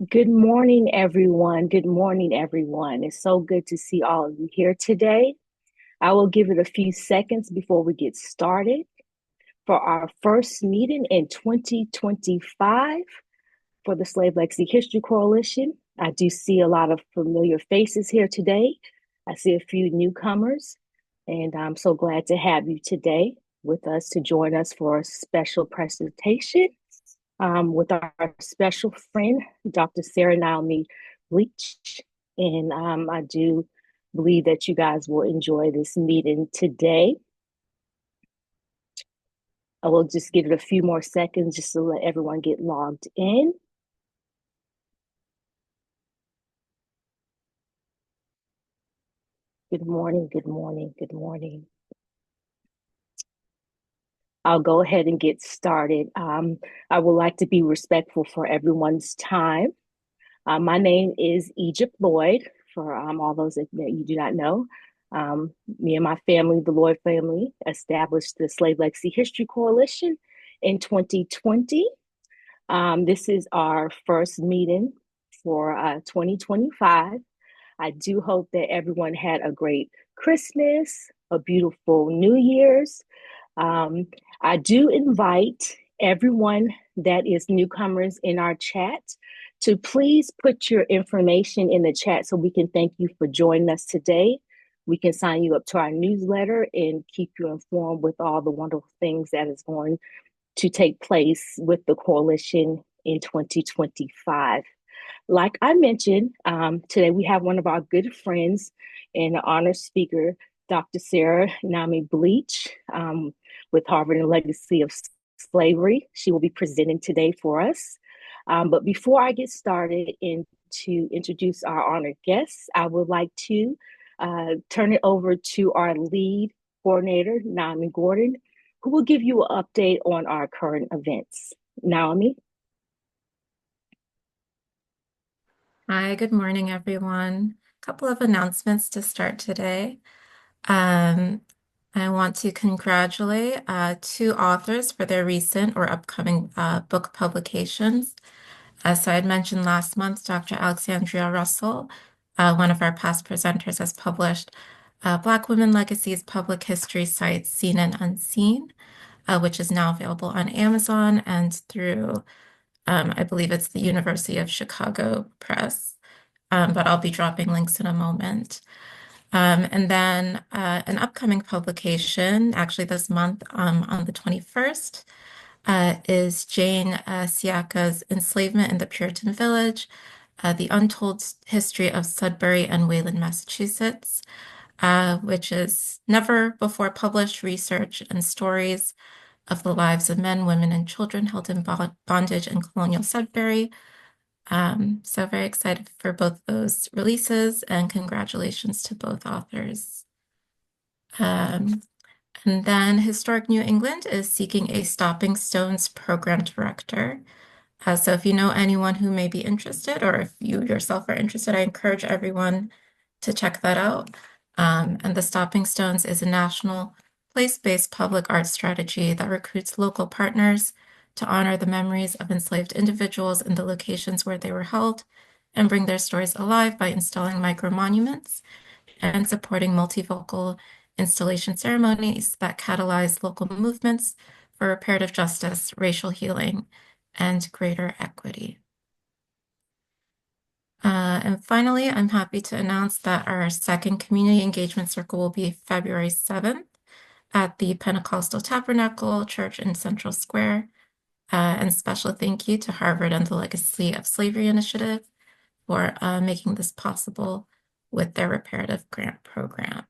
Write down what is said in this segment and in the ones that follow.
Good morning, everyone. Good morning, everyone. It's so good to see all of you here today. I will give it a few seconds before we get started for our first meeting in 2025 for the Slave Legacy History Coalition. I do see a lot of familiar faces here today. I see a few newcomers, and I'm so glad to have you today with us to join us for a special presentation with our special friend, Dr. Sara Bleich. And I do believe that you guys will enjoy this meeting today. I will just give it a few more seconds just to let everyone get logged in. Good morning, good morning, good morning. I'll go ahead and get started. I would like to be respectful for everyone's time. My name is Egypt Lloyd, for all those that you do not know. Me and my family, the Lloyd family, established the Slave Legacy History Coalition in 2020. This is our first meeting for 2025. I do hope that everyone had a great Christmas, a beautiful New Year's. Um, I do invite everyone that is newcomers in our chat to please put your information in the chat so we can thank you for joining us today. We can sign you up to our newsletter and keep you informed with all the wonderful things that is going to take place with the coalition in 2025. Like I mentioned, today we have one of our good friends and honor speaker, Dr. Sara Bleich, with Harvard and Legacy of Slavery. She will be presenting today for us. But before I get started and to introduce our honored guests, I would like to turn it over to our lead coordinator, Naomi Gordon, who will give you an update on our current events. Naomi? Hi, good morning, everyone. A couple of announcements to start today. Um, I want to congratulate two authors for their recent or upcoming book publications. As I had mentioned last month, Dr. Alexandria Russell, one of our past presenters, has published Black Women Legacies Public History Sites Seen and Unseen, which is now available on Amazon and through, I believe it's the University of Chicago Press. But I'll be dropping links in a moment. And then an upcoming publication, actually this month on the 21st, is Jane Siaka's Enslavement in the Puritan Village, The Untold History of Sudbury and Wayland, Massachusetts, which is never before published research and stories of the lives of men, women, and children held in bondage in colonial Sudbury. So very excited for both those releases and congratulations to both authors. Um, and then Historic New England is seeking a Stopping Stones program director. So if you know anyone who may be interested, or if you yourself are interested, I encourage everyone to check that out. And the Stopping Stones is a national place-based public art strategy that recruits local partners to honor the memories of enslaved individuals in the locations where they were held and bring their stories alive by installing micro-monuments and supporting multivocal installation ceremonies that catalyze local movements for reparative justice, racial healing, and greater equity. And finally, I'm happy to announce that our second community engagement circle will be February 7th at the Pentecostal Tabernacle Church in Central Square. And special thank you to Harvard and the Legacy of Slavery Initiative for making this possible with their reparative grant program.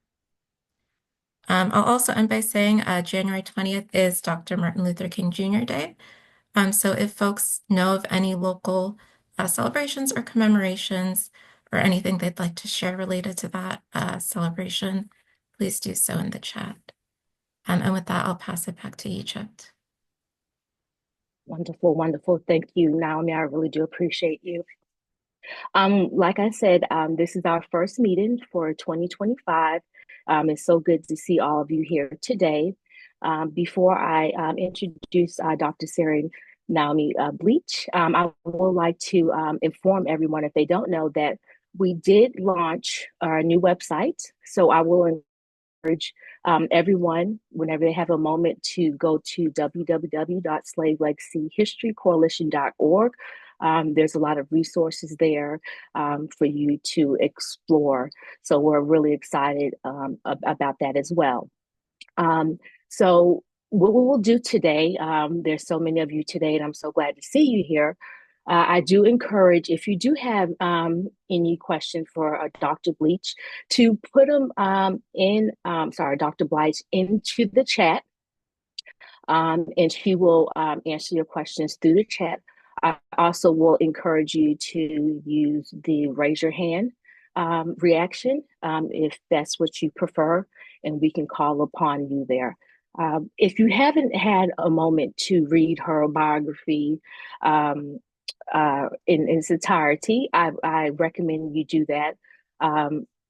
I'll also end by saying January 20th is Dr. Martin Luther King Jr. Day. So if folks know of any local celebrations or commemorations or anything they'd like to share related to that celebration, please do so in the chat. And with that, I'll pass it back to Egypt. Wonderful, wonderful. Thank you, Naomi. I really do appreciate you. Like I said, this is our first meeting for 2025. It's so good to see all of you here today. Before I introduce Dr. Sara Naomi Bleich. I would like to inform everyone, if they don't know, that we did launch our new website. So I will encourage everyone, whenever they have a moment, to go to www.slavelegacyhistorycoalition.org. There's a lot of resources there for you to explore. So we're really excited about that as well. Um, so what we will do today, there's so many of you today, and I'm so glad to see you here. I do encourage, if you do have any question for Dr. Bleich, to put them sorry, Dr. Bleich, into the chat, and she will answer your questions through the chat. I also will encourage you to use the raise your hand reaction if that's what you prefer, and we can call upon you there. If you haven't had a moment to read her biography in its entirety, I recommend you do that.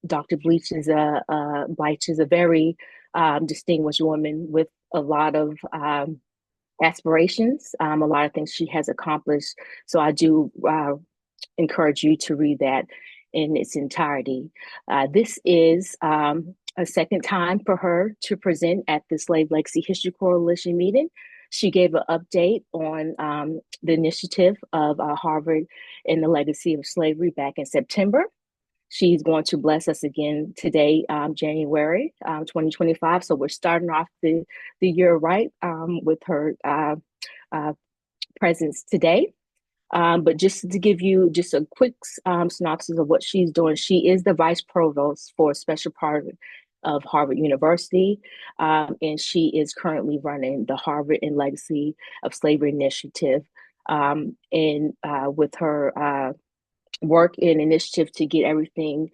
Dr. Bleich is a very distinguished woman with a lot of aspirations, a lot of things she has accomplished. So I do encourage you to read that in its entirety. This is a second time for her to present at the Slave Legacy History Coalition meeting. She gave an update on the initiative of Harvard and the legacy of slavery back in September. She's going to bless us again today, January 2025. So we're starting off the year right with her uh, presence today. But just to give you just a quick synopsis of what she's doing, she is the Vice Provost for a special part of Harvard University, and she is currently running the Harvard and Legacy of Slavery Initiative. And with her work and initiative to get everything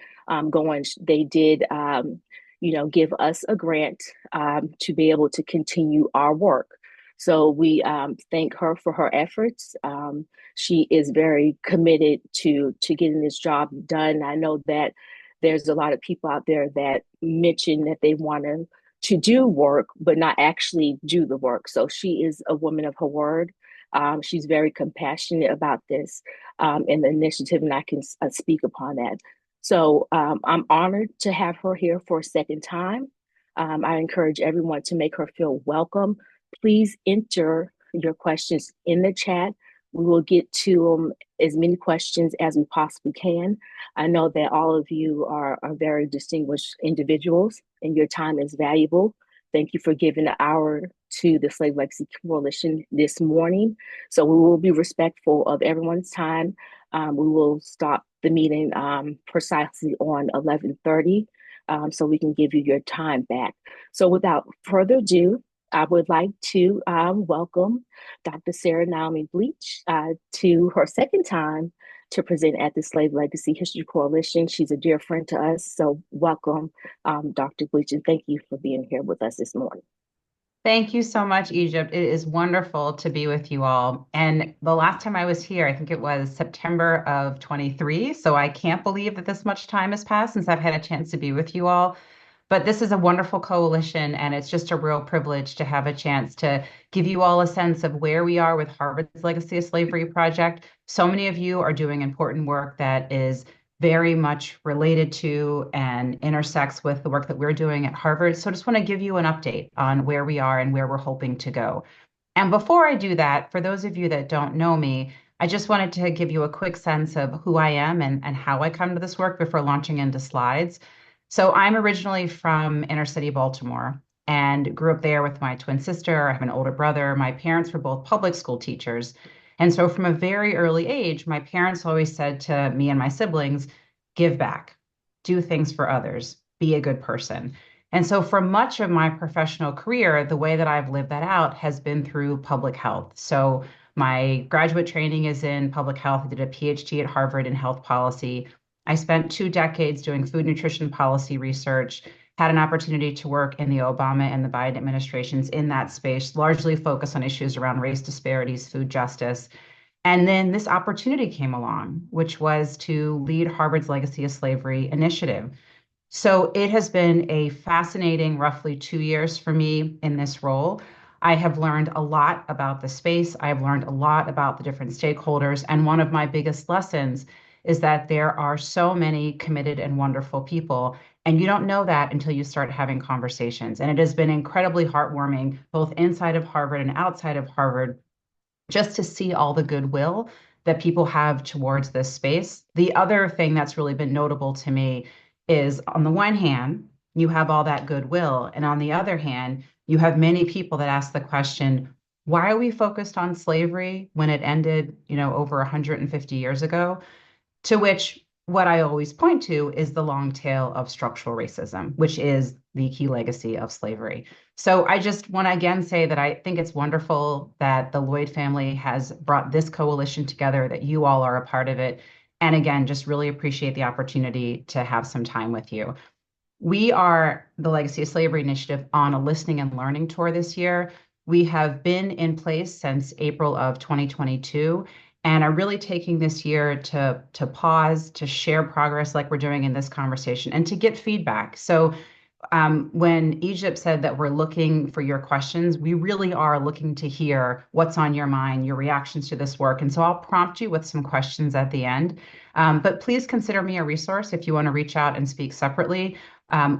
going, they did, give us a grant to be able to continue our work. So we thank her for her efforts. She is very committed to getting this job done. I know that there's a lot of people out there that mention that they want to do work, but not actually do the work. So she is a woman of her word. She's very compassionate about this and the initiative, and I can speak upon that. So I'm honored to have her here for a second time. I encourage everyone to make her feel welcome. Please enter your questions in the chat. We will get to as many questions as we possibly can. I know that all of you are very distinguished individuals and your time is valuable. Thank you for giving an hour to the Slave Legacy Coalition this morning. So we will be respectful of everyone's time. We will stop the meeting precisely on 11:30, so we can give you your time back. So without further ado, I would like to welcome Dr. Sara Naomi Bleich to her second time to present at the Slave Legacy History Coalition. She's a dear friend to us, so welcome, Dr. Bleich, and thank you for being here with us this morning. Thank you so much, Egypt. It is wonderful to be with you all. And the last time I was here, I think it was September of 23. So I can't believe that this much time has passed since I've had a chance to be with you all. But this is a wonderful coalition, and it's just a real privilege to have a chance to give you all a sense of where we are with Harvard's Legacy of Slavery project. So many of you are doing important work that is very much related to and intersects with the work that we're doing at Harvard. So I just want to give you an update on where we are and where we're hoping to go. And before I do that, for those of you that don't know me, I just wanted to give you a quick sense of who I am and how I come to this work before launching into slides. So I'm originally from inner city Baltimore and grew up there with my twin sister. I have an older brother. My parents were both public school teachers. And so from a very early age, my parents always said to me and my siblings, give back, do things for others, be a good person. And so for much of my professional career, the way that I've lived that out has been through public health. So my graduate training is in public health. I did a PhD at Harvard in health policy. I spent 2 decades doing food nutrition policy research, had an opportunity to work in the Obama and the Biden administrations in that space, largely focused on issues around race disparities, food justice. And then this opportunity came along, which was to lead Harvard's Legacy of Slavery initiative. So it has been a fascinating roughly 2 years for me in this role. I have learned a lot about the space. I have learned a lot about the different stakeholders. And one of my biggest lessons is that there are so many committed and wonderful people. And you don't know that until you start having conversations. And it has been incredibly heartwarming, both inside of Harvard and outside of Harvard, just to see all the goodwill that people have towards this space. The other thing that's really been notable to me is, on the one hand, you have all that goodwill, and on the other hand, you have many people that ask the question, why are we focused on slavery when it ended, over 150 years ago? To which what I always point to is the long tail of structural racism, which is the key legacy of slavery. So I just want to again say that I think it's wonderful that the Lloyd family has brought this coalition together, that you all are a part of it. And again, just really appreciate the opportunity to have some time with you. We are the Legacy of Slavery Initiative on a listening and learning tour this year. We have been in place since April of 2022 and are really taking this year to pause, to share progress like we're doing in this conversation, and to get feedback. So when Egypt said that we're looking for your questions, we really are looking to hear what's on your mind, your reactions to this work. And so I'll prompt you with some questions at the end. But please consider me a resource if you want to reach out and speak separately.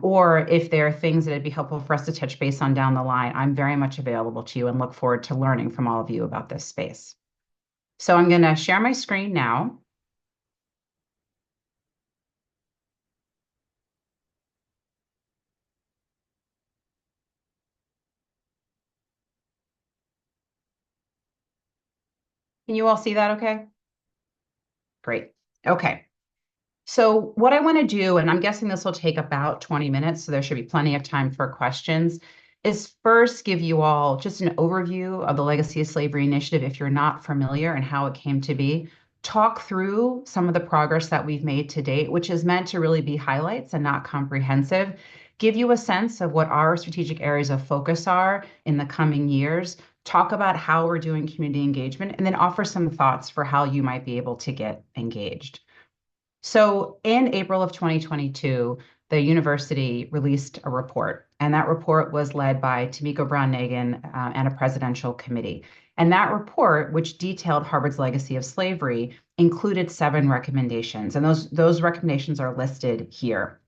Or if there are things that it'd be helpful for us to touch base on down the line, I'm very much available to you and look forward to learning from all of you about this space. So I'm going to share my screen now. Can you all see that okay? Great. Okay. So what I want to do, and I'm guessing this will take about 20 minutes, so there should be plenty of time for questions, is first give you all just an overview of the Legacy of Slavery Initiative if you're not familiar and how it came to be. Talk through some of the progress that we've made to date, which is meant to really be highlights and not comprehensive. Give you a sense of what our strategic areas of focus are in the coming years. Talk about how we're doing community engagement, and then offer some thoughts for how you might be able to get engaged. So in April of 2022, the university released a report, and that report was led by Tomiko Brown-Nagin and a presidential committee. And that report, which detailed Harvard's legacy of slavery, included 7 recommendations, and those recommendations are listed here.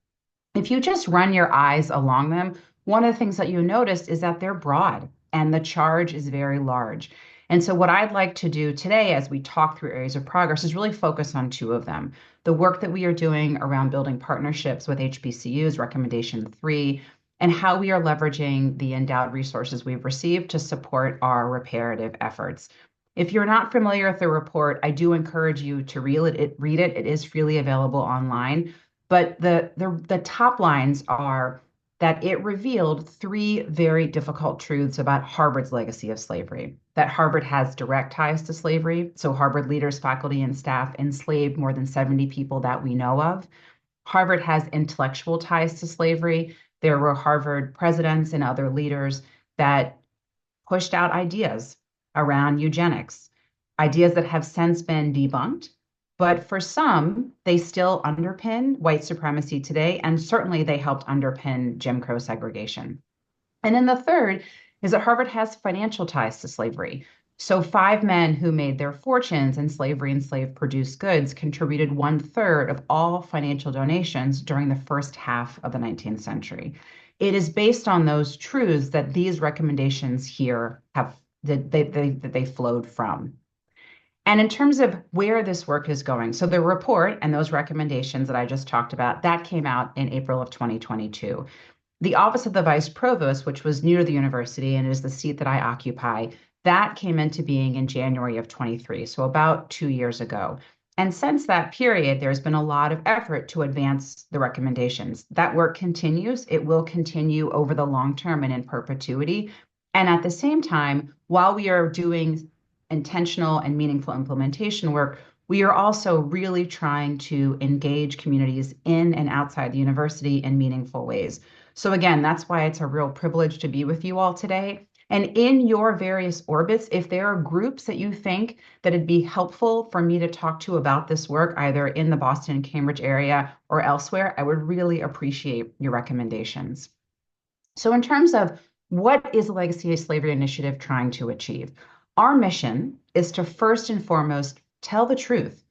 If you just run your eyes along them, one of the things that you notice is that they're broad and the charge is very large. And so what I'd like to do today as we talk through areas of progress is really focus on 2 of them. The work that we are doing around building partnerships with HBCUs, recommendation 3, and how we are leveraging the endowed resources we've received to support our reparative efforts. If you're not familiar with the report, I do encourage you to read it. It is freely available online. But the top lines are that it revealed 3 very difficult truths about Harvard's legacy of slavery. That Harvard has direct ties to slavery, so Harvard leaders, faculty, and staff enslaved more than 70 people that we know of. Harvard has intellectual ties to slavery. There were Harvard presidents and other leaders that pushed out ideas around eugenics, ideas that have since been debunked. But for some, they still underpin white supremacy today, and certainly they helped underpin Jim Crow segregation. And then the third is that Harvard has financial ties to slavery. So 5 men who made their fortunes in slavery and slave-produced goods contributed 1/3 of all financial donations during the first half of the 19th century. It is based on those truths that these recommendations here have that they flowed from. And in terms of where this work is going, so the report and those recommendations that I just talked about, that came out in April of 2022. The Office of the Vice Provost, which was new to the university and is the seat that I occupy, that came into being in January of 23, so about 2 years ago. And since that period, there's been a lot of effort to advance the recommendations. That work continues. It will continue over the long term and in perpetuity. And at the same time, while we are doing intentional and meaningful implementation work, we are also really trying to engage communities in and outside the university in meaningful ways. So again, that's why it's a real privilege to be with you all today. And in your various orbits, if there are groups that you think that it'd be helpful for me to talk to about this work, either in the Boston and Cambridge area or elsewhere, I would really appreciate your recommendations. So in terms of What is the Legacy of Slavery Initiative trying to achieve? Our mission is to first and foremost tell the truth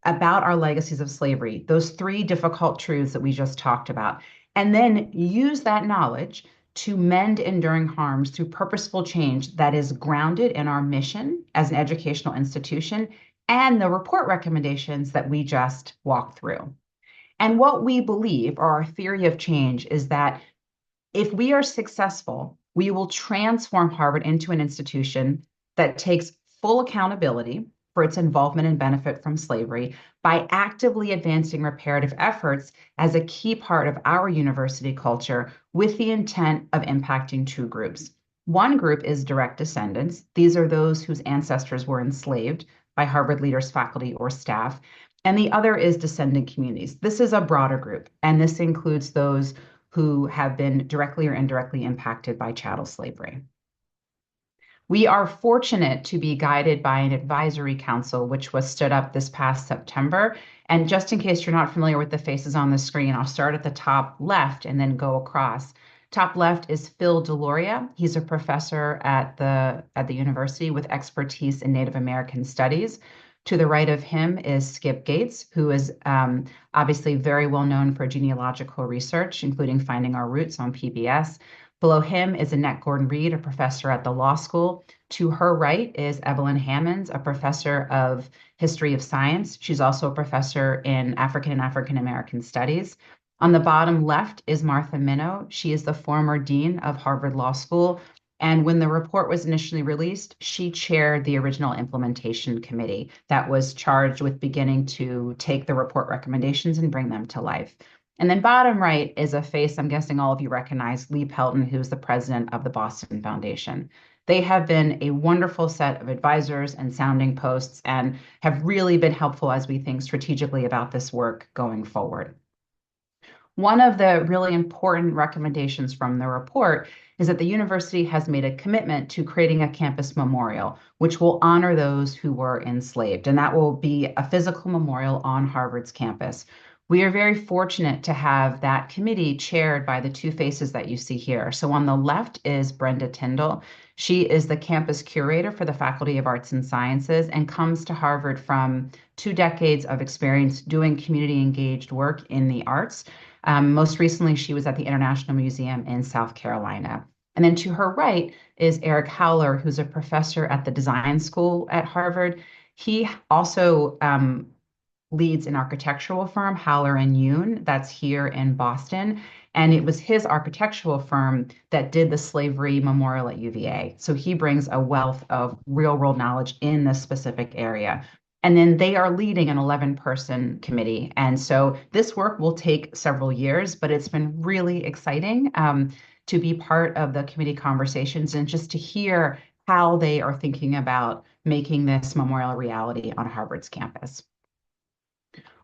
about our legacies of slavery, those three difficult truths that we just talked about, and then use that knowledge to mend enduring harms through purposeful change that is grounded in our mission as an educational institution and the report recommendations that we just walked through. And what we believe, or our theory of change, is that if we are successful, we will transform Harvard into an institution that takes full accountability for its involvement and benefit from slavery by actively advancing reparative efforts as a key part of our university culture with the intent of impacting two groups. One group is direct descendants. These are those whose ancestors were enslaved by Harvard leaders, faculty, or staff. And the other is descendant communities. This is a broader group, and this includes those who have been directly or indirectly impacted by chattel slavery. We are fortunate to be guided by an advisory council, which was stood up this past September. And just in case you're not familiar with the faces on the screen, I'll start at the top left and then go across. Top left is Phil Deloria. He's a professor at the university with expertise in Native American studies. To the right of him is Skip Gates, who is obviously very well known for genealogical research, including Finding Our Roots on PBS. Below him is Annette Gordon-Reed, a professor at the law school. To her right is Evelyn Hammonds, a professor of history of science. She's also a professor in African and African American studies. On the bottom left is Martha Minow. She is the former dean of Harvard Law School. And when the report was initially released, she chaired the original implementation committee that was charged with beginning to take the report recommendations and bring them to life. And then bottom right is a face I'm guessing all of you recognize, Lee Pelton, who's the president of the Boston Foundation. They have been a wonderful set of advisors and sounding posts and have really been helpful as we think strategically about this work going forward. One of the really important recommendations from the report is that the university has made a commitment to creating a campus memorial, which will honor those who were enslaved. And that will be a physical memorial on Harvard's campus. We are very fortunate to have that committee chaired by the two faces that you see here. So on the left is Brenda Tyndall. She is the campus curator for the Faculty of Arts and Sciences and comes to Harvard from 2 decades of experience doing community engaged work in the arts. Most recently, she was at the International Museum in South Carolina. And then to her right is Eric Howler, who's a professor at the design school at Harvard. He also leads an architectural firm, Howler and Yoon, that's here in Boston. And it was his architectural firm that did the slavery memorial at UVA. So he brings a wealth of real world knowledge in this specific area. And then they are leading an 11-person committee. And so this work will take several years, but it's been really exciting to be part of the committee conversations and just to hear how they are thinking about making this memorial a reality on Harvard's campus.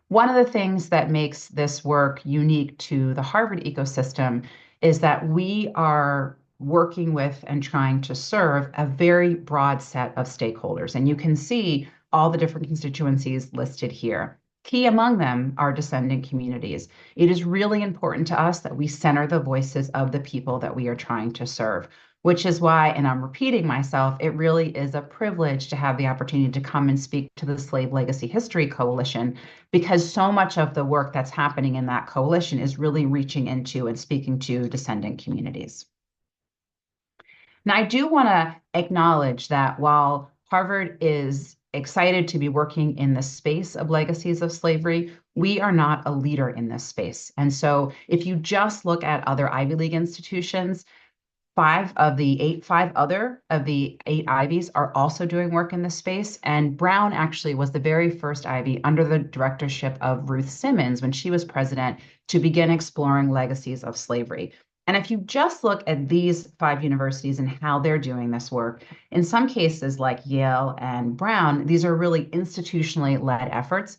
One of the things that makes this work unique to the Harvard ecosystem is that we are working with and trying to serve a very broad set of stakeholders. And you can see all the different constituencies listed here. Key among them are descendant communities. It is really important to us that we center the voices of the people that we are trying to serve, which is why, and I'm repeating myself, it really is a privilege to have the opportunity to come and speak to the Slave Legacy History Coalition, because so much of the work that's happening in that coalition is really reaching into and speaking to descendant communities. Now, I do want to acknowledge that while Harvard is excited to be working in the space of legacies of slavery, we are not a leader in this space. And so if you just look at other Ivy League institutions, five other of the 8 Ivies are also doing work in this space. And Brown actually was the very first Ivy under the directorship of Ruth Simmons when she was president to begin exploring legacies of slavery. And if you just look at these 5 universities and how they're doing this work, in some cases like Yale and Brown, these are really institutionally led efforts.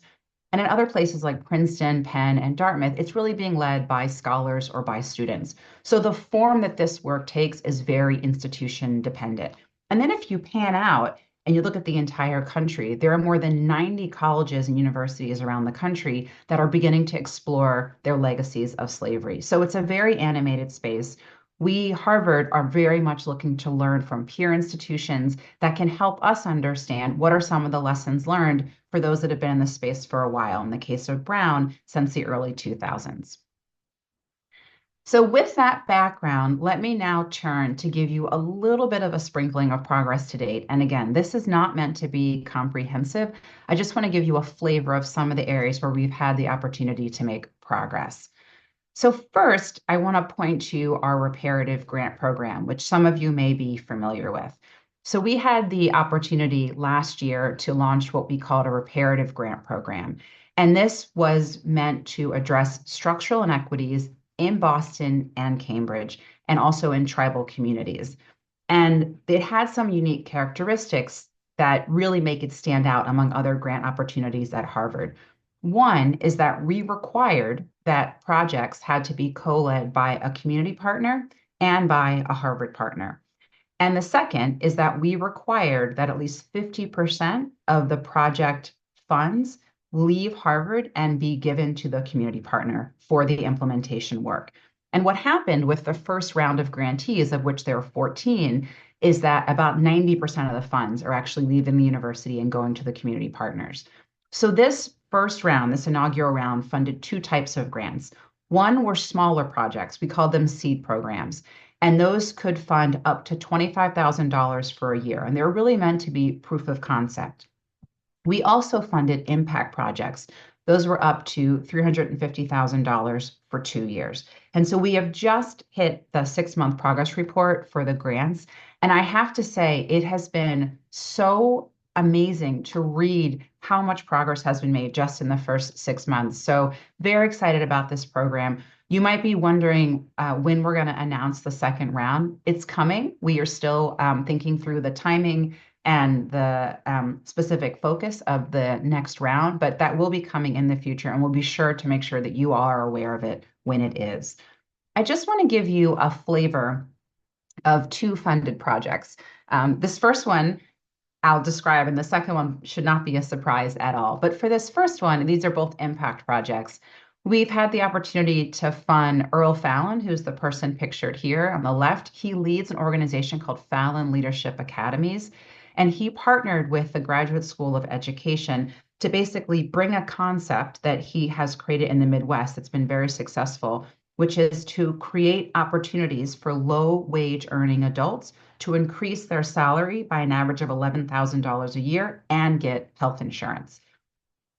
And in other places like Princeton, Penn, and Dartmouth, it's really being led by scholars or by students. So the form that this work takes is very institution dependent. And then if you pan out and you look at the entire country, there are more than 90 colleges and universities around the country that are beginning to explore their legacies of slavery. So it's a very animated space. We, Harvard, are very much looking to learn from peer institutions that can help us understand what are some of the lessons learned for those that have been in the space for a while, in the case of Brown, since the early 2000s. So with that background, let me now turn to give you a little bit of a sprinkling of progress to date. And again, this is not meant to be comprehensive. I just want to give you a flavor of some of the areas where we've had the opportunity to make progress. So first, I want to point to our reparative grant program, which some of you may be familiar with. So we had the opportunity last year to launch what we called a reparative grant program. And this was meant to address structural inequities in Boston and Cambridge, and also in tribal communities. And it had some unique characteristics that really make it stand out among other grant opportunities at Harvard. One is that we required that projects had to be co-led by a community partner and by a Harvard partner. And the second is that we required that at least 50% of the project funds leave Harvard and be given to the community partner for the implementation work. And what happened with the first round of grantees, of which there were 14, is that about 90% of the funds are actually leaving the university and going to the community partners. So this first round, this inaugural round, funded two types of grants. One were smaller projects. We called them seed programs. And those could fund up to $25,000 for a year. And they were really meant to be proof of concept. We also funded impact projects. Those were up to $350,000 for 2 years. And so we have just hit the 6-month progress report for the grants. And I have to say, it has been so amazing to read how much progress has been made just in the first 6 months. So very excited about this program. You might be wondering when we're going to announce the second round. It's coming. We are still thinking through the timing and the specific focus of the next round, but that will be coming in the future, and we'll be sure to make sure that you all are aware of it when it is. I just want to give you a flavor of two funded projects. This first one I'll describe, and the second one should not be a surprise at all. But for this first one, these are both impact projects. We've had the opportunity to fund Earl Fallon, who's the person pictured here on the left. He leads an organization called Fallon Leadership Academies, and he partnered with the Graduate School of Education to basically bring a concept that he has created in the Midwest that's been very successful, which is to create opportunities for low-wage earning adults to increase their salary by an average of $11,000 a year and get health insurance.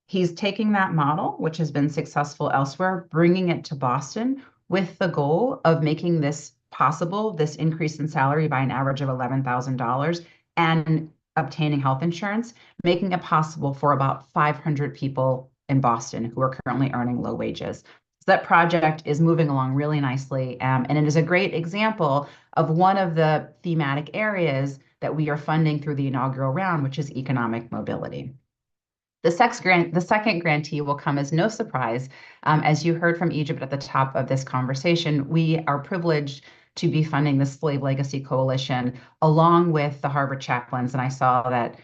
He's taking that model, which has been successful elsewhere, bringing it to Boston with the goal of making this possible, this increase in salary by an average of $11,000 and obtaining health insurance, making it possible for about 500 people in Boston who are currently earning low wages. So that project is moving along really nicely, and it is a great example of one of the thematic areas that we are funding through the inaugural round, which is economic mobility. The second grantee will come as no surprise. As you heard from Egypt at the top of this conversation, we are privileged to be funding the Slave Legacy Coalition along with the Harvard chaplains. And I saw that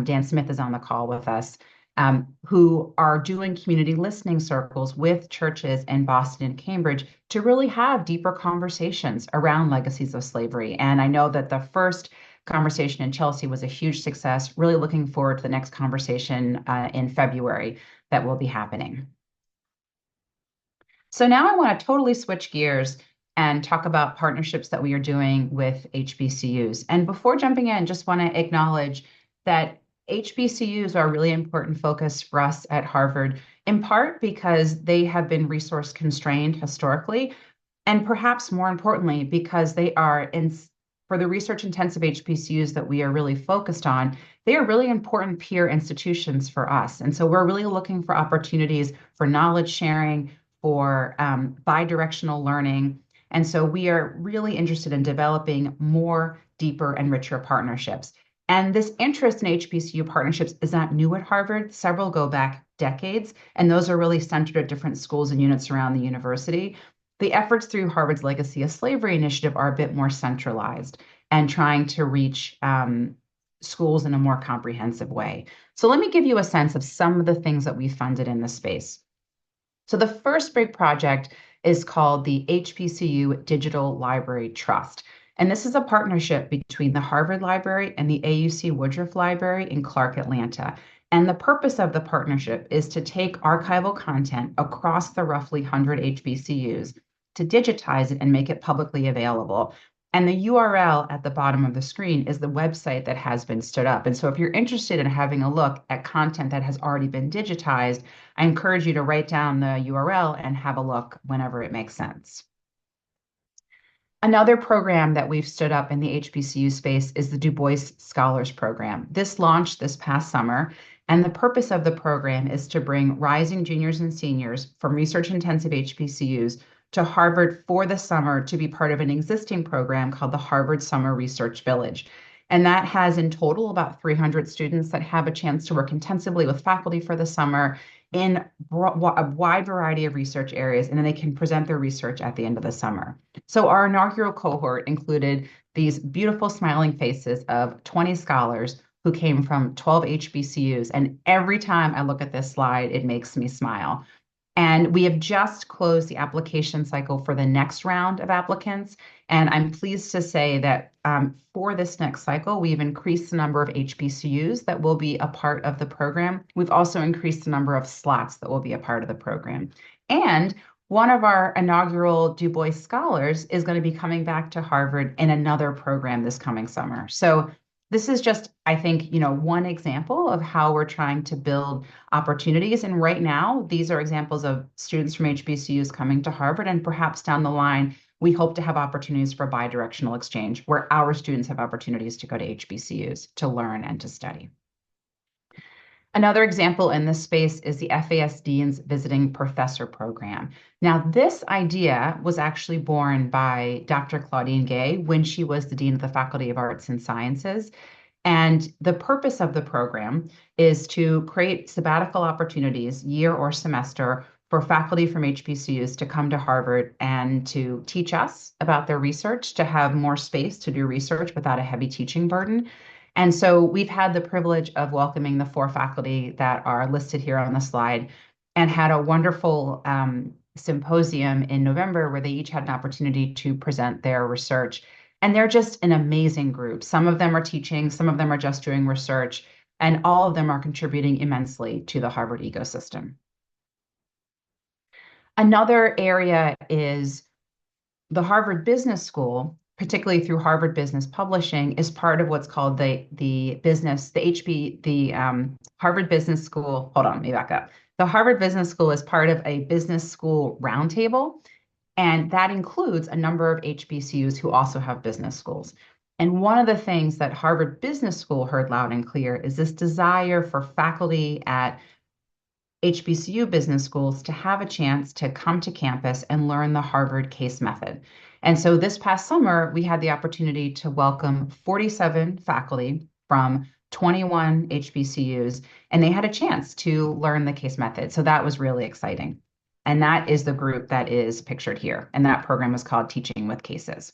Dan Smith is on the call with us, who are doing community listening circles with churches in Boston and Cambridge to really have deeper conversations around legacies of slavery. And I know that the first conversation in Chelsea was a huge success. Really looking forward to the next conversation in February that will be happening. So now I want to totally switch gears and talk about partnerships that we are doing with HBCUs. And before jumping in, just want to acknowledge that HBCUs are a really important focus for us at Harvard, in part because they have been resource constrained historically, and perhaps more importantly, because they are for the research-intensive HBCUs that we are really focused on, they are really important peer institutions for us. And so we're really looking for opportunities for knowledge sharing, for bi-directional learning. And so we are really interested in developing more, deeper, and richer partnerships. And this interest in HBCU partnerships is not new at Harvard. Several go back decades, and those are really centered at different schools and units around the university. The efforts through Harvard's Legacy of Slavery initiative are a bit more centralized and trying to reach schools in a more comprehensive way. So let me give you a sense of some of the things that we funded in this space. So the first big project is called the HBCU Digital Library Trust. And this is a partnership between the Harvard Library and the AUC Woodruff Library in Clark, Atlanta. And the purpose of the partnership is to take archival content across the roughly 100 HBCUs to digitize it and make it publicly available. And the URL at the bottom of the screen is the website that has been stood up. And so if you're interested in having a look at content that has already been digitized, I encourage you to write down the URL and have a look whenever it makes sense. Another program that we've stood up in the HBCU space is the Du Bois Scholars Program. This launched this past summer, and the purpose of the program is to bring rising juniors and seniors from research-intensive HBCUs to Harvard for the summer to be part of an existing program called the Harvard Summer Research Village. And that has in total about 300 students that have a chance to work intensively with faculty for the summer in a wide variety of research areas, and then they can present their research at the end of the summer. So our inaugural cohort included these beautiful smiling faces of 20 scholars who came from 12 HBCUs. And every time I look at this slide, it makes me smile. And we have just closed the application cycle for the next round of applicants. And I'm pleased to say that for this next cycle, we've increased the number of HBCUs that will be a part of the program. We've also increased the number of slots that will be a part of the program. And one of our inaugural Du Bois scholars is going to be coming back to Harvard in another program this coming summer. So this is just, I think, one example of how we're trying to build opportunities. And right now, these are examples of students from HBCUs coming to Harvard, and perhaps down the line, we hope to have opportunities for bidirectional exchange where our students have opportunities to go to HBCUs to learn and to study. Another example in this space is the FAS Dean's Visiting Professor Program. Now, this idea was actually born by Dr. Claudine Gay when she was the Dean of the Faculty of Arts and Sciences. And the purpose of the program is to create sabbatical opportunities, year or semester, for faculty from HBCUs to come to Harvard and to teach us about their research, to have more space to do research without a heavy teaching burden. And so we've had the privilege of welcoming the 4 faculty that are listed here on the slide and had a wonderful symposium in November where they each had an opportunity to present their research. And they're just an amazing group. Some of them are teaching, some of them are just doing research, and all of them are contributing immensely to the Harvard ecosystem. Another area is the Harvard Business School, particularly through Harvard Business Publishing, is part of what's called the Harvard Business School. Hold on, let me back up. The Harvard Business School is part of a business school roundtable, and that includes a number of HBCUs who also have business schools. And one of the things that Harvard Business School heard loud and clear is this desire for faculty at HBCU business schools to have a chance to come to campus and learn the Harvard case method. And so this past summer, we had the opportunity to welcome 47 faculty from 21 HBCUs, and they had a chance to learn the case method. So that was really exciting. And that is the group that is pictured here. And that program is called Teaching with Cases.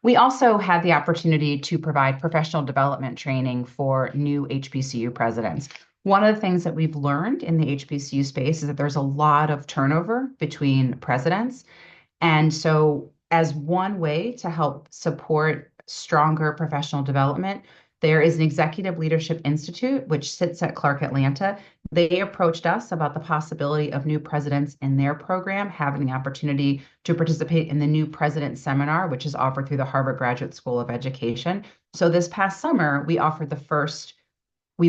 We also had the opportunity to provide professional development training for new HBCU presidents. One of the things that we've learned in the HBCU space is that there's a lot of turnover between presidents. And so as one way to help support stronger professional development, there is an Executive Leadership Institute, which sits at Clark, Atlanta. They approached us about the possibility of new presidents in their program having the opportunity to participate in the New President Seminar, which is offered through the Harvard Graduate School of Education. So this past summer, we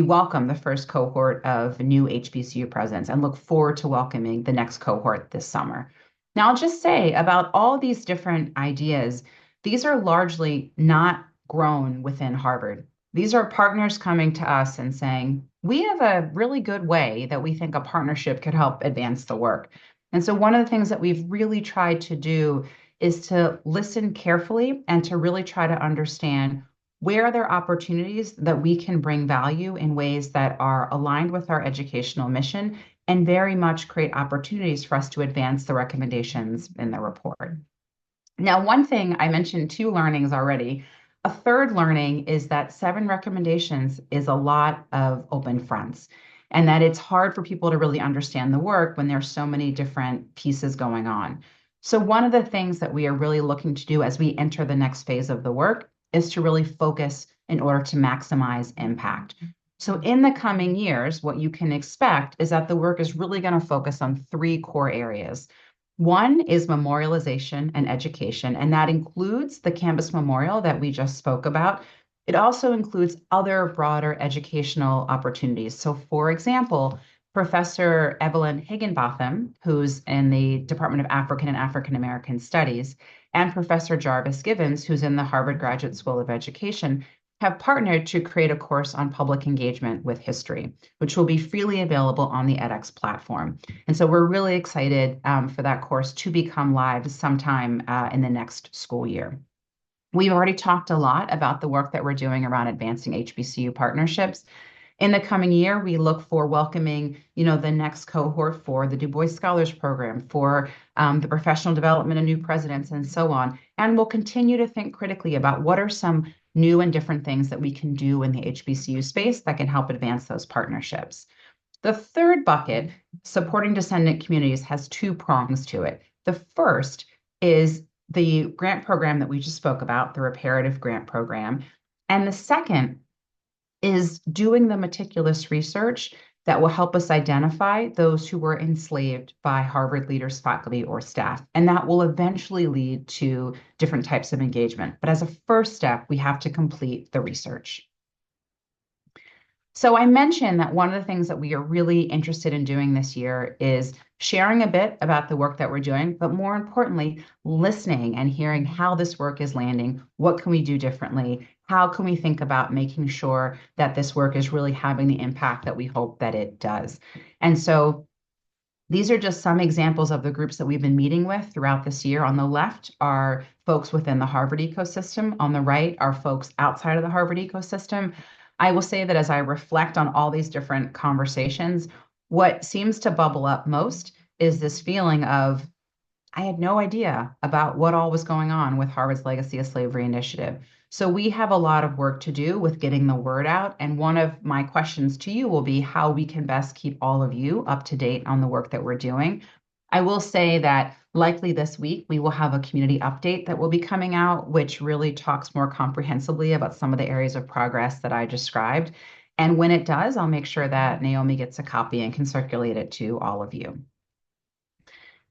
welcome the first cohort of new HBCU presidents and look forward to welcoming the next cohort this summer. Now, I'll just say about all these different ideas, these are largely not grown within Harvard. These are partners coming to us and saying, we have a really good way that we think a partnership could help advance the work. And so one of the things that we've really tried to do is to listen carefully and to really try to understand where are there opportunities that we can bring value in ways that are aligned with our educational mission and very much create opportunities for us to advance the recommendations in the report. Now, one thing I mentioned 2 learnings already. A third learning is that 7 recommendations is a lot of open fronts. and that it's hard for people to really understand the work when there's so many different pieces going on. So one of the things that we are really looking to do as we enter the next phase of the work is to really focus in order to maximize impact. So in the coming years, what you can expect is that the work is really going to focus on three core areas. One is memorialization and education, and that includes the campus memorial that we just spoke about. It also includes other broader educational opportunities. So, for example, Professor Evelyn Higginbotham, who's in the Department of African and African American Studies, and Professor Jarvis Givens, who's in the Harvard Graduate School of Education, have partnered to create a course on public engagement with history, which will be freely available on the edX platform. And so we're really excited for that course to become live sometime in the next school year. We've already talked a lot about the work that we're doing around advancing HBCU partnerships. In the coming year, we look for welcoming, the next cohort for the Du Bois Scholars Program, for the professional development of new presidents, and so on. And we'll continue to think critically about what are some new and different things that we can do in the HBCU space that can help advance those partnerships. The third bucket, supporting descendant communities, has two prongs to it. The first is the grant program that we just spoke about, the Reparative Grant Program. And the second is doing the meticulous research that will help us identify those who were enslaved by Harvard leaders, faculty, or staff. And that will eventually lead to different types of engagement. But as a first step, we have to complete the research. So I mentioned that one of the things that we are really interested in doing this year is sharing a bit about the work that we're doing, but more importantly, listening and hearing how this work is landing. What can we do differently? How can we think about making sure that this work is really having the impact that we hope that it does? And so these are just some examples of the groups that we've been meeting with throughout this year. On the left are folks within the Harvard ecosystem. On the right are folks outside of the Harvard ecosystem. I will say that as I reflect on all these different conversations, what seems to bubble up most is this feeling of, I had no idea about what all was going on with Harvard's Legacy of Slavery initiative. So we have a lot of work to do with getting the word out. And one of my questions to you will be how we can best keep all of you up to date on the work that we're doing. I will say that likely this week, we will have a community update that will be coming out, which really talks more comprehensively about some of the areas of progress that I described. And when it does, I'll make sure that Naomi gets a copy and can circulate it to all of you.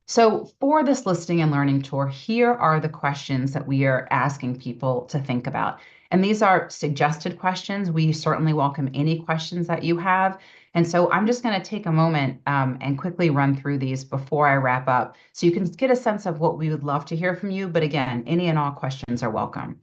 So for this listening and learning tour, here are the questions that we are asking people to think about. And these are suggested questions. We certainly welcome any questions that you have. And so I'm just going to take a moment and quickly run through these before I wrap up so you can get a sense of what we would love to hear from you. But again, any and all questions are welcome.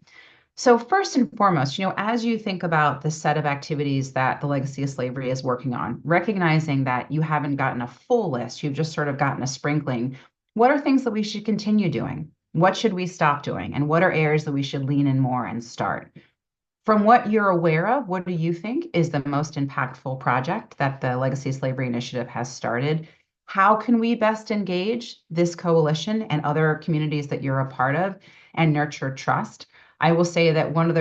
So first and foremost, as you think about the set of activities that the Legacy of Slavery is working on, recognizing that you haven't gotten a full list, you've just sort of gotten a sprinkling, what are things that we should continue doing? What should we stop doing? And what are areas that we should lean in more and start? From what you're aware of, what do you think is the most impactful project that the Legacy of Slavery Initiative has started? How can we best engage this coalition and other communities that you're a part of and nurture trust? I will say that one of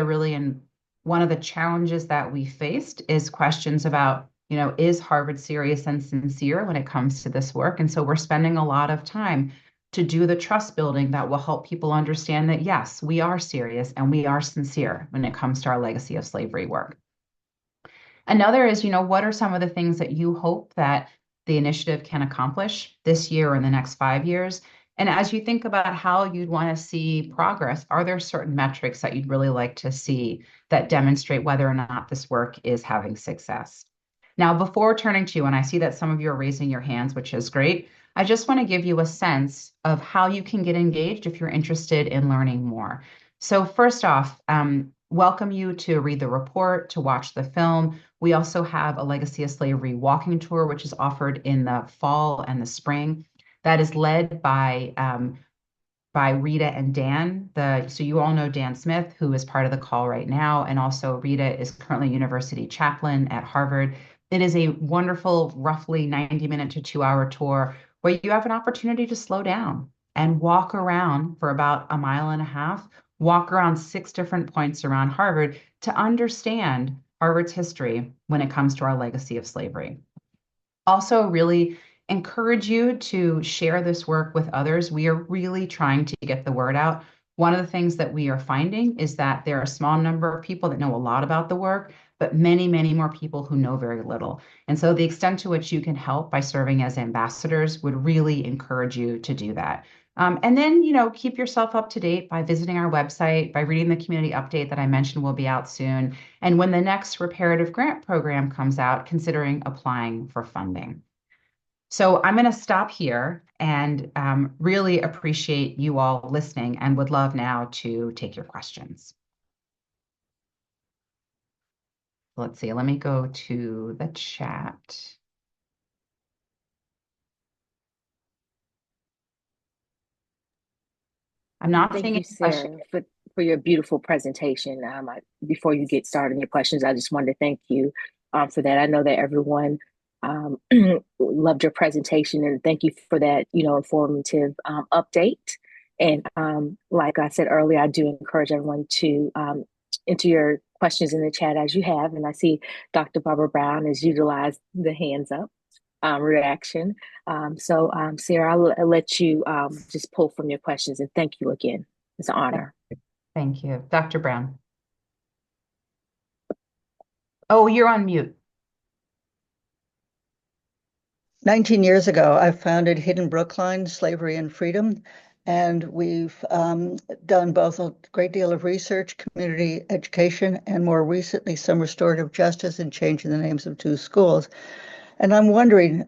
the challenges that we faced is questions about, is Harvard serious and sincere when it comes to this work? And so we're spending a lot of time to do the trust building that will help people understand that, yes, we are serious and we are sincere when it comes to our Legacy of Slavery work. Another is, what are some of the things that you hope that the initiative can accomplish this year or in the next 5 years? And as you think about how you'd want to see progress, are there certain metrics that you'd really like to see that demonstrate whether or not this work is having success? Now, before turning to you, and I see that some of you are raising your hands, which is great, I just want to give you a sense of how you can get engaged if you're interested in learning more. So first off, welcome you to read the report, to watch the film. We also have a Legacy of Slavery walking tour, which is offered in the fall and the spring. That is led by Rita and Dan. So you all know Dan Smith, who is part of the call right now, and also Rita is currently university chaplain at Harvard. It is a wonderful, roughly 90-minute to 2-hour tour where you have an opportunity to slow down and walk around for about a mile and a half, walk around 6 different points around Harvard to understand Harvard's history when it comes to our Legacy of Slavery. Also, really encourage you to share this work with others. We are really trying to get the word out. One of the things that we are finding is that there are a small number of people that know a lot about the work, but many, many more people who know very little. And so the extent to which you can help by serving as ambassadors would really encourage you to do that. And then, keep yourself up to date by visiting our website, by reading the community update that I mentioned will be out soon. And when the next reparative grant program comes out, considering applying for funding. So I'm going to stop here and really appreciate you all listening and would love now to take your questions. Let's see, let me go to the chat. I'm not Thank seeing you, any questions. Sarah, for your beautiful presentation. Before you get started on your questions, I just wanted to thank you for that. I know that everyone um, loved your presentation, and thank you for that, informative update. And like I said earlier, I do encourage everyone to enter your questions in the chat as you have. And I see Dr. Barbara Brown has utilized the hands up reaction. Sarah, I'll let you just pull from your questions and thank you again. It's an honor. Thank you. Dr. Brown. Oh, you're on mute. 19 years ago, I founded Hidden Brookline, Slavery and Freedom, and we've done both a great deal of research, community education, and more recently, some restorative justice and changing the names of 2 schools. And I'm wondering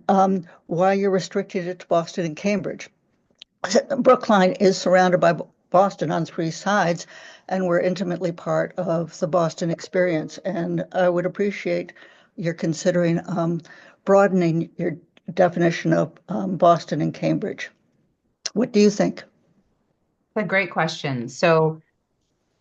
why you're restricted it to Boston and Cambridge. Brookline is surrounded by Boston on 3 sides, and we're intimately part of the Boston experience. And I would appreciate your considering broadening your definition of Boston and Cambridge. What do you think? That's a great question. So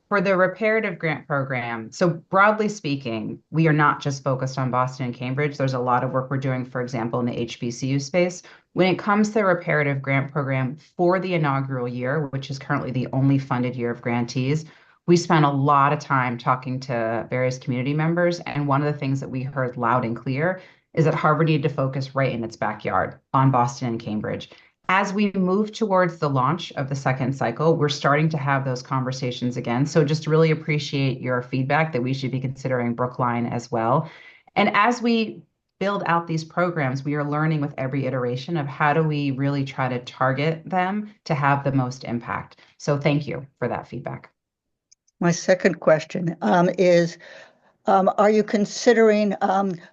for the reparative grant program, so broadly speaking, we are not just focused on Boston and Cambridge. There's a lot of work we're doing, for example, in the HBCU space. When it comes to the reparative grant program for the inaugural year, which is currently the only funded year of grantees, we spent a lot of time talking to various community members. And one of the things that we heard loud and clear is that Harvard needed to focus right in its backyard on Boston and Cambridge. As we move towards the launch of the second cycle, we're starting to have those conversations again. So just really appreciate your feedback that we should be considering Brookline as well. And as we build out these programs, we are learning with every iteration of how do we really try to target them to have the most impact. So thank you for that feedback. My second question is, are you considering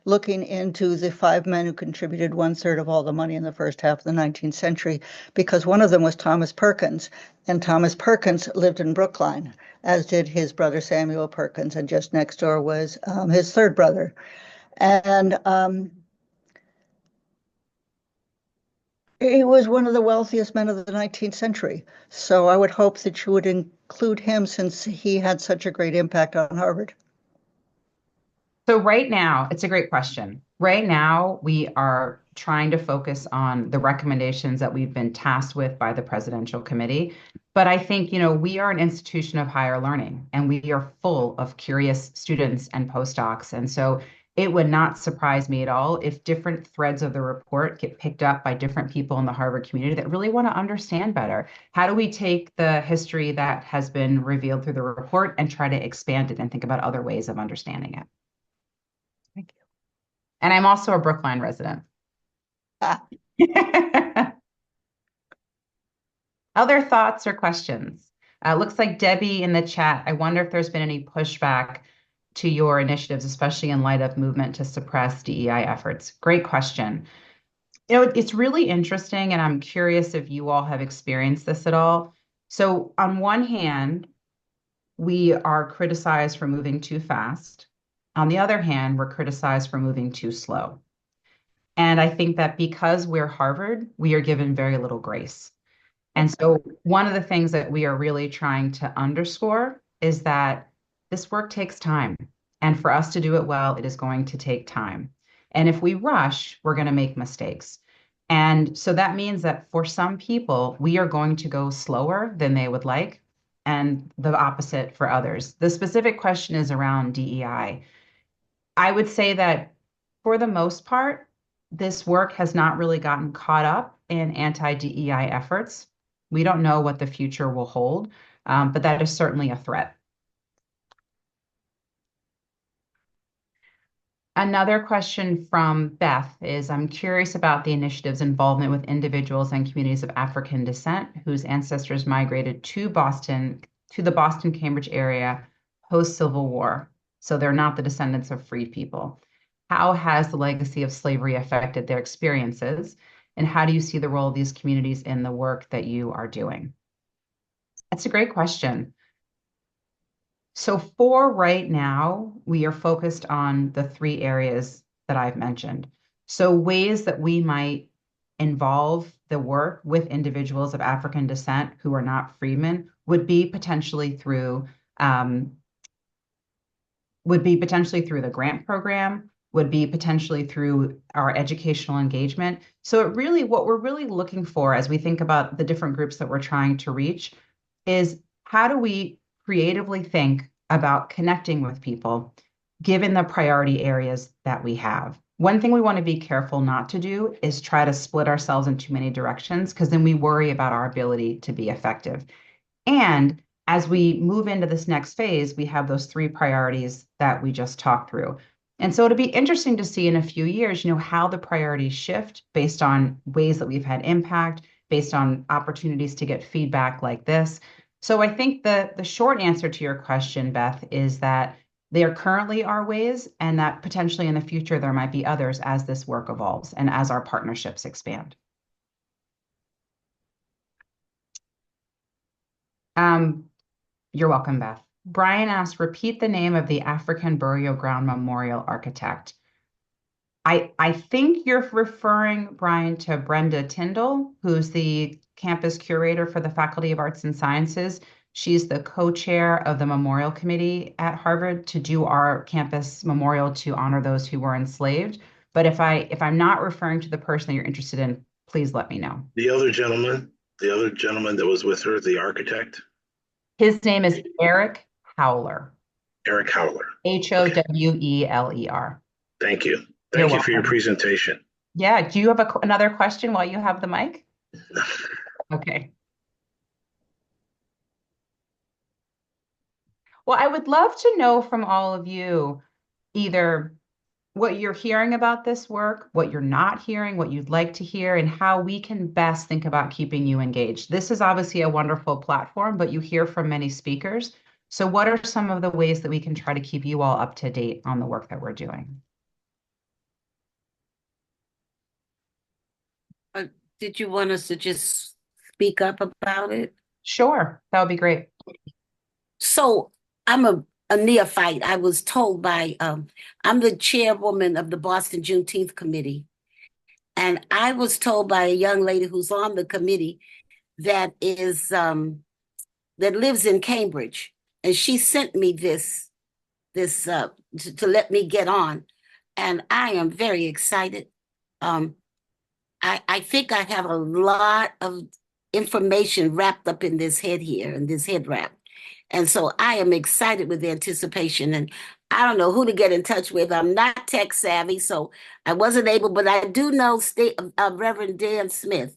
looking into the 5 men who contributed 1/3 of all the money in the first half of the 19th century? Because one of them was Thomas Perkins, and Thomas Perkins lived in Brookline, as did his brother Samuel Perkins, and just next door was his third brother. And he was one of the wealthiest men of the 19th century. So I would hope that you would include him since he had such a great impact on Harvard. So right now, it's a great question. Right now, we are trying to focus on the recommendations that we've been tasked with by the presidential committee. But I think, we are an institution of higher learning and we are full of curious students and postdocs. And so it would not surprise me at all if different threads of the report get picked up by different people in the Harvard community that really want to understand better. How do we take the history that has been revealed through the report and try to expand it and think about other ways of understanding it? Thank you. And I'm also a Brookline resident. Other thoughts or questions? Looks like Debbie in the chat. I wonder if there's been any pushback to your initiatives, especially in light of movement to suppress DEI efforts. Great question. It's really interesting, and I'm curious if you all have experienced this at all. So on one hand, we are criticized for moving too fast. On the other hand, we're criticized for moving too slow. And I think that because we're Harvard, we are given very little grace. And so one of the things that we are really trying to underscore is that this work takes time. And for us to do it well, it is going to take time. And if we rush, we're going to make mistakes. And so that means that for some people, we are going to go slower than they would like, and the opposite for others. The specific question is around DEI. I would say that for the most part, this work has not really gotten caught up in anti-DEI efforts. We don't know what the future will hold, but that is certainly a threat. Another question from Beth is, I'm curious about the initiative's involvement with individuals and communities of African descent whose ancestors migrated to Boston, to the Boston-Cambridge area post-Civil War. So they're not the descendants of freed people. How has the legacy of slavery affected their experiences? And how do you see the role of these communities in the work that you are doing? That's a great question. So for right now, we are focused on the three areas that I've mentioned. So ways that we might involve the work with individuals of African descent who are not freedmen would be potentially through the grant program, would be potentially through our educational engagement. So what we're really looking for as we think about the different groups that we're trying to reach is how do we creatively think about connecting with people given the priority areas that we have. One thing we want to be careful not to do is try to split ourselves in too many directions, because then we worry about our ability to be effective. And as we move into this next phase, we have those three priorities that we just talked through. And so it'll be interesting to see in a few years, how the priorities shift based on ways that we've had impact, based on opportunities to get feedback like this. So I think the short answer to your question, Beth, is that there currently are ways, and that potentially in the future there might be others as this work evolves and as our partnerships expand. You're welcome, Beth. Brian asked, repeat the name of the African Burial Ground Memorial architect. I think you're referring, Brian, to Brenda Tyndall, who's the campus curator for the Faculty of Arts and Sciences. She's the co-chair of the memorial committee at Harvard to do our campus memorial to honor those who were enslaved. But if I'm not referring to the person that you're interested in, please let me know. The other gentleman that was with her, the architect. His name is Eric Howler. Eric Howler. Howler. Thank you. Thank you for your presentation. Yeah. Do you have another question while you have the mic? Okay. Well, I would love to know from all of you either what you're hearing about this work, what you're not hearing, what you'd like to hear, and how we can best think about keeping you engaged. This is obviously a wonderful platform, but you hear from many speakers. So what are some of the ways that we can try to keep you all up to date on the work that we're doing? Did you want us to just speak up about it? Sure, that would be great. So I'm a neophyte. I was told by, I'm the chairwoman of the Boston Juneteenth Committee. And I was told by a young lady who's on the committee that lives in Cambridge. And she sent me this to let me get on. And I am very excited. I think I have a lot of information wrapped up in this head here, in this head wrap. And so I am excited with the anticipation. And I don't know who to get in touch with. I'm not tech savvy, so I wasn't able, but I do know Reverend Dan Smith.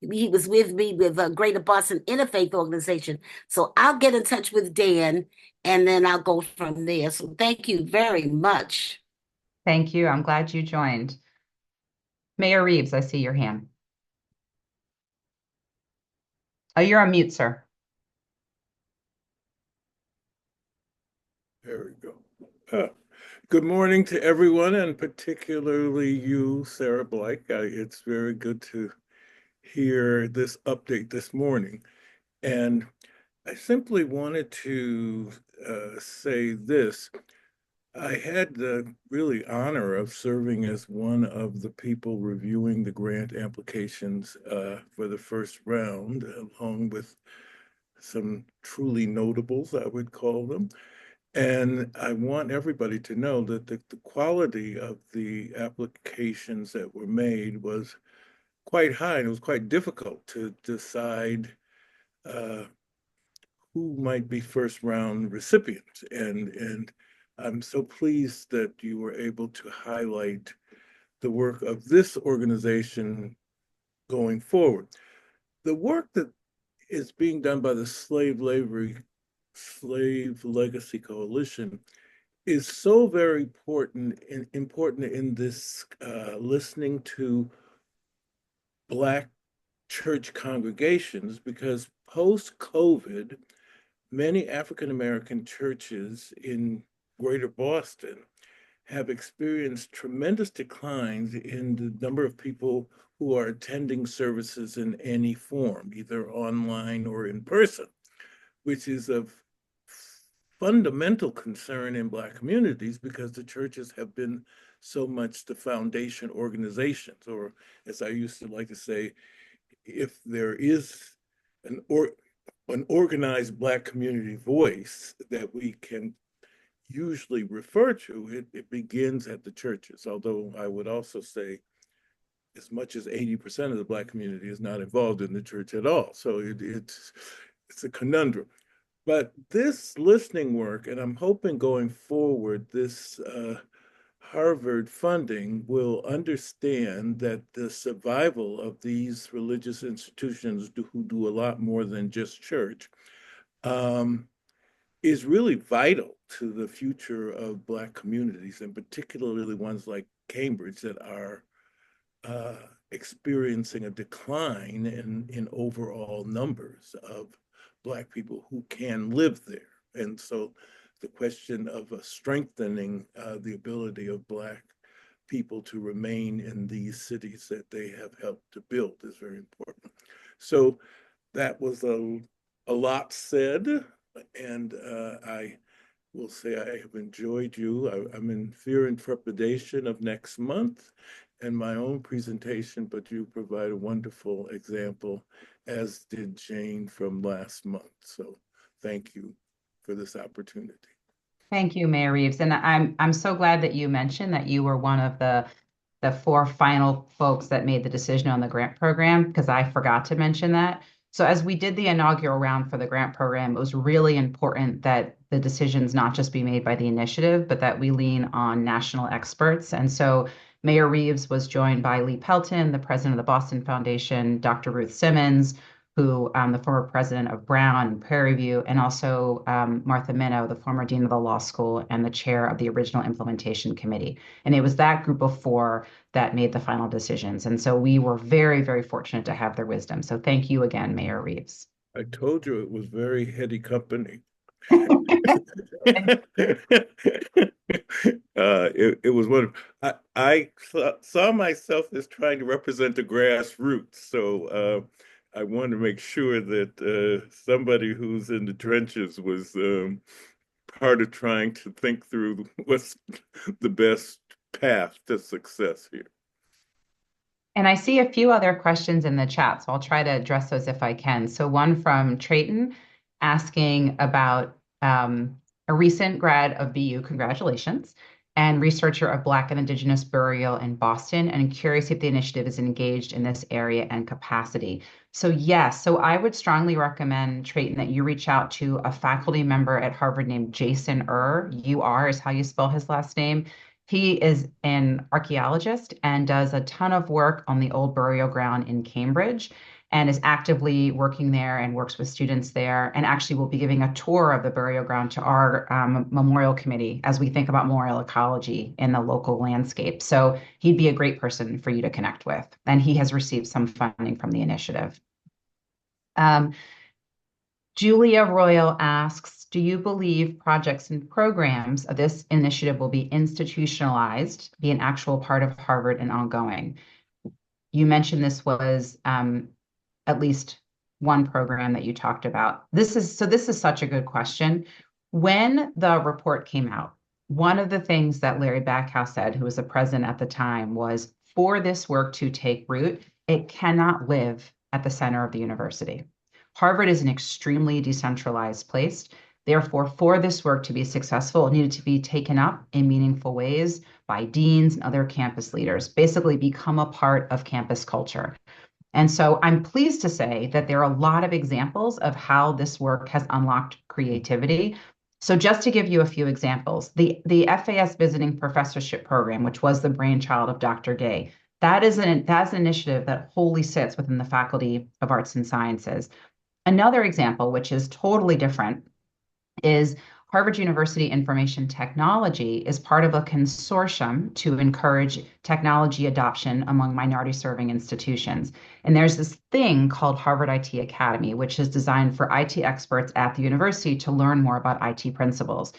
He was with me with Greater Boston Interfaith Organization. So I'll get in touch with Dan, and then I'll go from there. So thank you very much. Thank you. I'm glad you joined. Mayor Reeves, I see your hand. Oh, you're on mute, sir. There we go. Good morning to everyone, and particularly you, Sara Bleich. It's very good to hear this update this morning. And I simply wanted to say this. I had the really honor of serving as one of the people reviewing the grant applications for the first round, along with some truly notables, I would call them. And I want everybody to know that the quality of the applications that were made was quite high, and it was quite difficult to decide who might be first round recipients. And I'm so pleased that you were able to highlight the work of this organization going forward. The work that is being done by the Slave Legacy Coalition is so very important in this listening to Black church congregations, because post-COVID, many African-American churches in Greater Boston have experienced tremendous declines in the number of people who are attending services in any form, either online or in person, which is of fundamental concern in Black communities because the churches have been so much the foundation organizations, or as I used to like to say, if there is an organized Black community voice that we can usually refer to, it begins at the churches. Although I would also say as much as 80% of the Black community is not involved in the church at all. So it's a conundrum. But this listening work, and I'm hoping going forward, this Harvard funding will understand that the survival of these religious institutions who do a lot more than just church is really vital to the future of Black communities, and particularly ones like Cambridge that are experiencing a decline in overall numbers of Black people who can live there. And so the question of strengthening the ability of Black people to remain in these cities that they have helped to build is very important. So that was a lot said, and I will say I have enjoyed you. I'm in fear and trepidation of next month and my own presentation, but you provide a wonderful example, as did Jane from last month. So thank you for this opportunity. Thank you, Mayor Reeves. And I'm so glad that you mentioned that you were one of the 4 final folks that made the decision on the grant program, because I forgot to mention that. So as we did the inaugural round for the grant program, it was really important that the decisions not just be made by the initiative, but that we lean on national experts. And so Mayor Reeves was joined by Lee Pelton, the president of the Boston Foundation, Dr. Ruth Simmons, who the former president of Brown and Prairie View, and also Martha Minow, the former dean of the law school and the chair of the original implementation committee. And it was that group of 4 that made the final decisions. And so we were very, very fortunate to have their wisdom. So thank you again, Mayor Reeves. I told you it was very heady company. It was one. I saw myself as trying to represent the grassroots, so I wanted to make sure that somebody who's in the trenches was part of trying to think through what's the best path to success here. And I see a few other questions in the chat, so I'll try to address those if I can. So one from Trayton asking about a recent grad of BU, congratulations, and researcher of Black and Indigenous burial in Boston, and curious if the initiative is engaged in this area and capacity. So yes, so I would strongly recommend, Trayton, that you reach out to a faculty member at Harvard named Jason U-R is how you spell his last name. He is an archaeologist and does a ton of work on the old burial ground in Cambridge and is actively working there and works with students there, and actually will be giving a tour of the burial ground to our memorial committee as we think about memorial ecology in the local landscape. So he'd be a great person for you to connect with, and he has received some funding from the initiative. Julia Royal asks, do you believe projects and programs of this initiative will be institutionalized, be an actual part of Harvard and ongoing? You mentioned this was at least one program that you talked about. This is such a good question. When the report came out, one of the things that Larry Backhouse said, who was the president at the time, was for this work to take root, it cannot live at the center of the university. Harvard is an extremely decentralized place. Therefore, for this work to be successful, it needed to be taken up in meaningful ways by deans and other campus leaders, basically become a part of campus culture. And so I'm pleased to say that there are a lot of examples of how this work has unlocked creativity. So just to give you a few examples, the FAS Visiting Professorship Program, which was the brainchild of Dr. Gay, that's an initiative that wholly sits within the Faculty of Arts and Sciences. Another example, which is totally different, is Harvard University Information Technology is part of a consortium to encourage technology adoption among minority serving institutions. And there's this thing called Harvard IT Academy, which is designed for IT experts at the university to learn more about IT principles.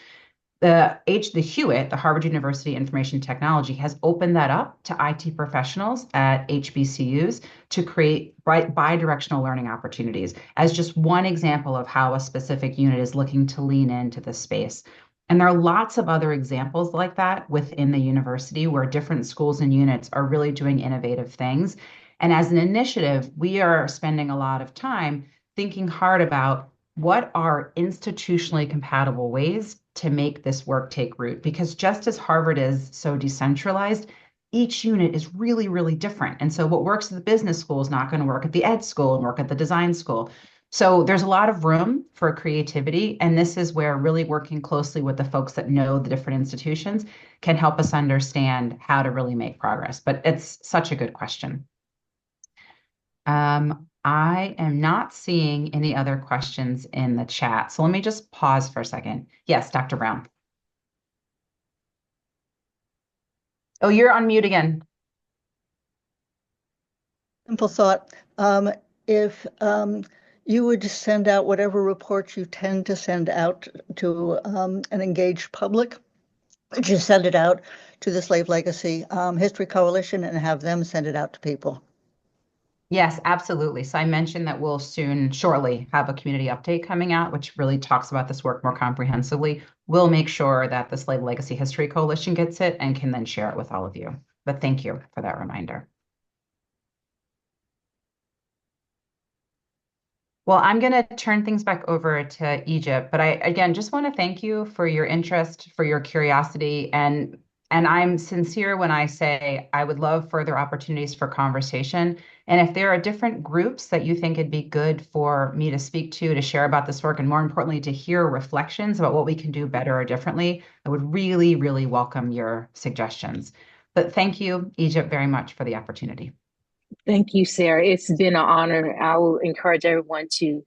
The Hewitt, the Harvard University Information Technology, has opened that up to IT professionals at HBCUs to create bi-directional learning opportunities as just one example of how a specific unit is looking to lean into the space. And there are lots of other examples like that within the university where different schools and units are really doing innovative things. And as an initiative, we are spending a lot of time thinking hard about what are institutionally compatible ways to make this work take root? Because just as Harvard is so decentralized, each unit is really, really different. And so what works at the business school is not going to work at the ed school and work at the design school. So there's a lot of room for creativity. And this is where really working closely with the folks that know the different institutions can help us understand how to really make progress. But it's such a good question. I am not seeing any other questions in the chat. So let me just pause for a second. Yes, Dr. Brown. Oh, you're on mute again. Simple thought. If you would send out whatever reports you tend to send out to an engaged public, just send it out to the Slave Legacy History Coalition and have them send it out to people. Yes, absolutely. So I mentioned that we'll shortly have a community update coming out, which really talks about this work more comprehensively. We'll make sure that the Slave Legacy History Coalition gets it and can then share it with all of you. But thank you for that reminder. Well, I'm going to turn things back over to Egypt, but I, again, just want to thank you for your interest, for your curiosity, and I'm sincere when I say I would love further opportunities for conversation. And if there are different groups that you think it'd be good for me to speak to share about this work, and more importantly, to hear reflections about what we can do better or differently, I would really, really welcome your suggestions. But thank you, Egypt, very much for the opportunity. Thank you, Sarah. It's been an honor. I will encourage everyone to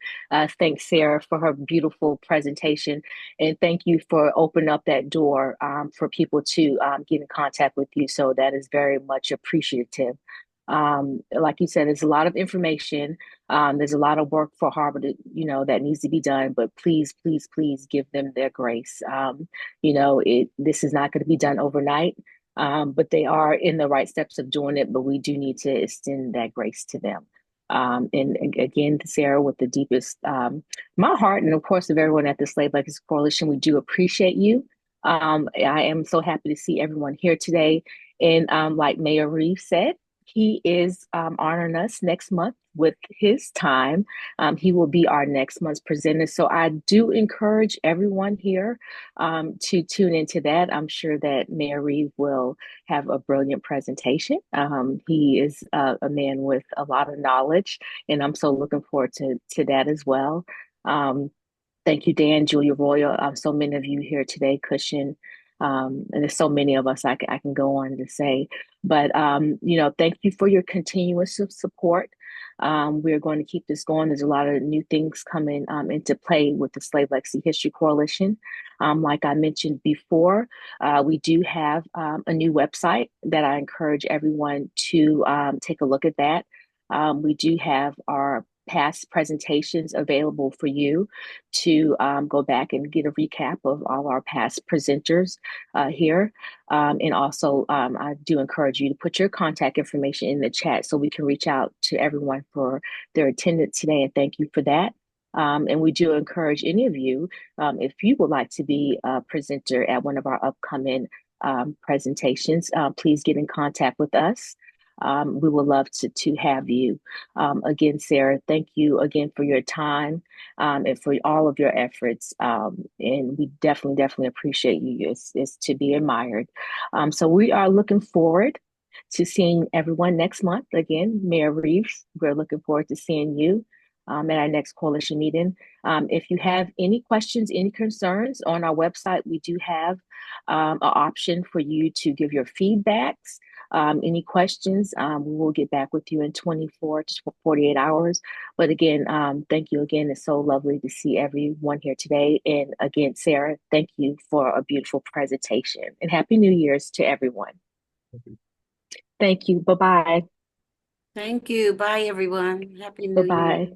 thank Sarah for her beautiful presentation, and thank you for opening up that door for people to get in contact with you. So that is very much appreciative. Like you said, there's a lot of information. There's a lot of work for Harvard, that needs to be done. But please, please, please give them their grace. This is not going to be done overnight. But they are in the right steps of doing it, but we do need to extend that grace to them. And again, Sarah, with the deepest, my heart, and of course of everyone at the Slave Legacy Coalition, we do appreciate you. I am so happy to see everyone here today. And like Mayor Reeve said, he is honoring us next month with his time. He will be our next month's presenter. So I do encourage everyone here to tune into that. I'm sure that Mayor Reeve will have a brilliant presentation. He is a man with a lot of knowledge, and I'm so looking forward to that as well. Thank you, Dan, Julia Royal. So many of you here today, Cushion. And there's so many of us I can go on to say, but thank you for your continuous support. We're going to keep this going. There's a lot of new things coming into play with the Slave Legacy History Coalition. Like I mentioned before, we do have a new website that I encourage everyone to take a look at that. We do have our past presentations available for you to go back and get a recap of all our past presenters here. And also, I do encourage you to put your contact information in the chat so we can reach out to everyone for their attendance today. And thank you for that. And we do encourage any of you, if you would like to be a presenter at one of our upcoming presentations, please get in contact with us. We would love to have you. Again, Sarah, thank you again for your time and for all of your efforts. And we definitely appreciate you. It's to be admired. So we are looking forward to seeing everyone next month. Again, Mayor Reeves, we're looking forward to seeing you. at our next coalition meeting. If you have any questions, any concerns, on our website, we do have an option for you to give your feedbacks. Any questions, we will get back with you in 24 to 48 hours. But again, thank you again. It's so lovely to see everyone here today. And again, Sarah, thank you for a beautiful presentation. And Happy New Year's to everyone. Thank you. Bye-bye. Thank you. Bye, everyone. Happy New Year. Bye-bye.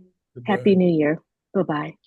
Happy New Year. Bye-bye.